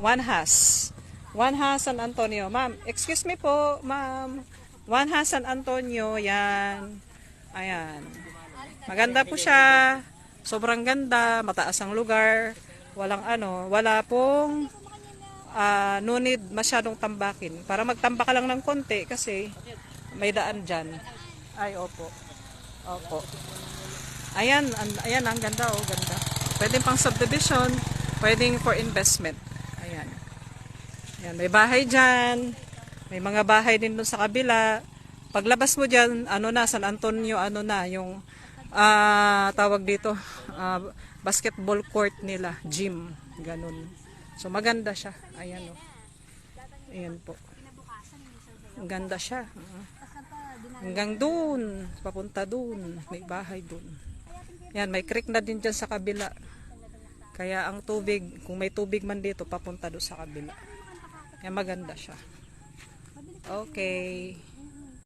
One has San Antonio. Ma'am, excuse me po, ma'am. One has San Antonio, yan. Ayan. Maganda po siya. Sobrang ganda, mataas ang lugar. Wala pong no need masyadong tambakin. Para magtambak ka lang ng konti kasi may daan dyan. Ay, opo. Opo. Ayan, ayan, ang ganda, oh, ganda. Pwedeng pang subdivision, pwedeng for investment. Ayan. Ayan, may bahay dyan. May mga bahay din doon sa kabila. Paglabas mo dyan, San Antonio, yung tawag dito, basketball court nila, gym, ganun. So maganda siya. Ayan, oh. Ayan po. Ang ganda siya. Hanggang doon, papunta doon, may bahay doon. Yan, may creek na din dyan sa kabila. Kaya ang tubig, kung may tubig man dito, papunta doon sa kabila. Kaya maganda siya. Okay.